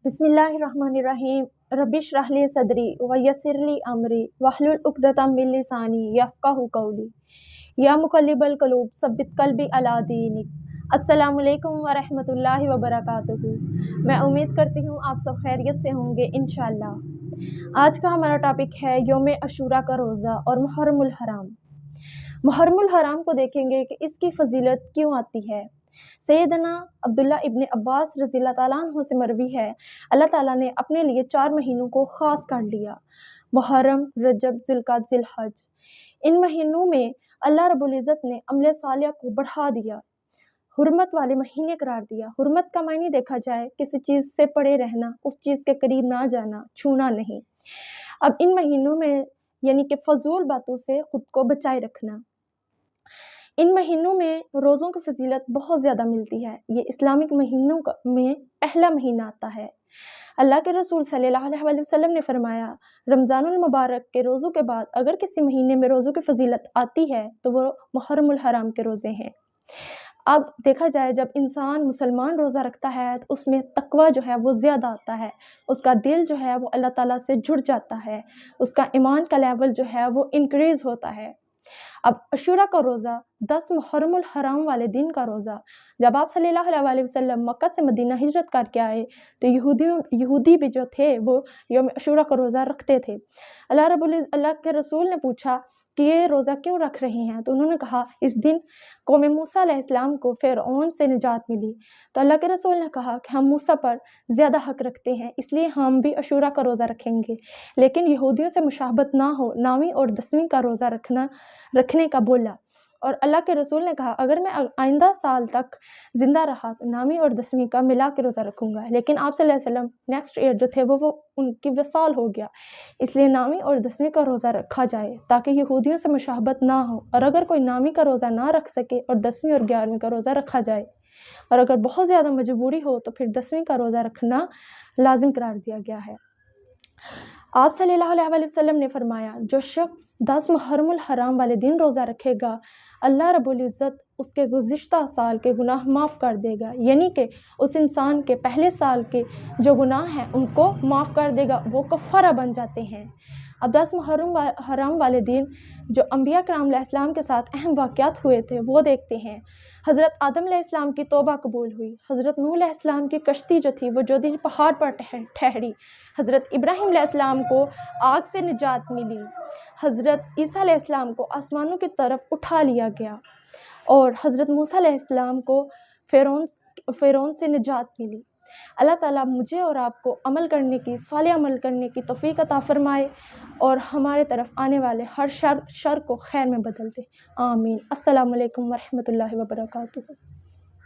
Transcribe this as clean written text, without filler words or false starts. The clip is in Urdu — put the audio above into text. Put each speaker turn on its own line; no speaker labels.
بسم اللہ الرحمن الرحیم رب اشرح لی صدری ویسر لی امری واحلل عقدۃ من لسانی یفقہوا قولی یا مقلب القلوب ثبت قلبی علی دینک۔ السلام علیکم ورحمۃ اللہ وبرکاتہ۔ میں امید کرتی ہوں آپ سب خیریت سے ہوں گے انشاءاللہ۔ آج کا ہمارا ٹاپک ہے یوم عاشوراء کا روزہ اور محرم الحرام۔ محرم الحرام کو دیکھیں گے کہ اس کی فضیلت کیوں آتی ہے۔ سیدنا عبداللہ ابن عباس رضی اللہ تعالیٰ عنہ سے مروی ہے، اللہ تعالیٰ نے اپنے لیے 4 مہینوں کو خاص کر لیا: محرم، رجب، ذوالقعدہ، ذی الحج۔ ان مہینوں میں اللہ رب العزت نے عمل صالح کو بڑھا دیا، حرمت والے مہینے قرار دیا۔ حرمت کا معنی دیکھا جائے کسی چیز سے پڑے رہنا، اس چیز کے قریب نہ جانا، چھونا نہیں۔ اب ان مہینوں میں یعنی کہ فضول باتوں سے خود کو بچائے رکھنا۔ ان مہینوں میں روزوں کی فضیلت بہت زیادہ ملتی ہے۔ یہ اسلامک مہینوں میں پہلا مہینہ آتا ہے۔ اللہ کے رسول صلی اللہ علیہ وسلم نے فرمایا، رمضان المبارک کے روزوں کے بعد اگر کسی مہینے میں روزوں کی فضیلت آتی ہے تو وہ محرم الحرام کے روزے ہیں۔ اب دیکھا جائے جب انسان مسلمان روزہ رکھتا ہے تو اس میں تقوی جو ہے وہ زیادہ آتا ہے، اس کا دل جو ہے وہ اللہ تعالیٰ سے جڑ جاتا ہے، اس کا ایمان کا لیول جو ہے وہ انکریز ہوتا ہے۔ اب عاشوراء کا روزہ 10 محرم الحرام والے دن کا روزہ، جب آپ صلی اللہ علیہ وسلم مکہ سے مدینہ ہجرت کر کے آئے تو یہودی بھی جو تھے وہ یوم عاشوراء کا روزہ رکھتے تھے۔ اللہ کے رسول نے پوچھا کہ یہ روزہ کیوں رکھ رہے ہیں؟ تو انہوں نے کہا اس دن قوم موسیٰ علیہ السلام کو فرعون سے نجات ملی۔ تو اللہ کے رسول نے کہا کہ ہم موسیٰ پر زیادہ حق رکھتے ہیں، اس لیے ہم بھی عاشوراء کا روزہ رکھیں گے، لیکن یہودیوں سے مشابہت نہ ہو، 9ویں اور 10ویں کا روزہ رکھنے کا بولا۔ اور اللہ کے رسول نے کہا اگر میں آئندہ سال تک زندہ رہا تو 9ویں اور 10ویں کا ملا کے روزہ رکھوں گا، لیکن آپ صلی اللہ علیہ وسلم نیکسٹ ایئر جو تھے وہ ان کی وصال ہو گیا، اس لیے 9ویں اور 10ویں کا روزہ رکھا جائے تاکہ یہودیوں سے مشابہت نہ ہو، اور اگر کوئی 9ویں کا روزہ نہ رکھ سکے اور 10ویں اور 11ویں کا روزہ رکھا جائے، اور اگر بہت زیادہ مجبوری ہو تو پھر 10ویں کا روزہ رکھنا لازم قرار دیا گیا ہے۔ آپ صلی اللہ علیہ وسلم نے فرمایا جو شخص 10 محرم الحرام والے دن روزہ رکھے گا، اللہ رب العزت اس کے گزشتہ سال کے گناہ معاف کر دے گا، یعنی کہ اس انسان کے پہلے سال کے جو گناہ ہیں ان کو معاف کر دے گا، وہ کفارہ بن جاتے ہیں۔ اب 10 محرم حرام والے دن جو انبیاء کرام علیہ السلام کے ساتھ اہم واقعات ہوئے تھے وہ دیکھتے ہیں۔ حضرت آدم علیہ السلام کی توبہ قبول ہوئی، حضرت نوح علیہ السلام کی کشتی جو تھی وہ جودی پہاڑ پر ٹھہری، حضرت ابراہیم علیہ السلام کو آگ سے نجات ملی، حضرت عیسیٰ علیہ السلام کو آسمانوں کی طرف اٹھا لیا گیا، اور حضرت موسیٰ علیہ السلام کو فرعون سے نجات ملی۔ اللہ تعالیٰ مجھے اور آپ کو عمل کرنے کی، صالح عمل کرنے کی توفیق عطا فرمائے اور ہمارے طرف آنے والے ہر شر کو خیر میں بدل دے، آمین۔ السلام علیکم ورحمۃ اللہ وبرکاتہ۔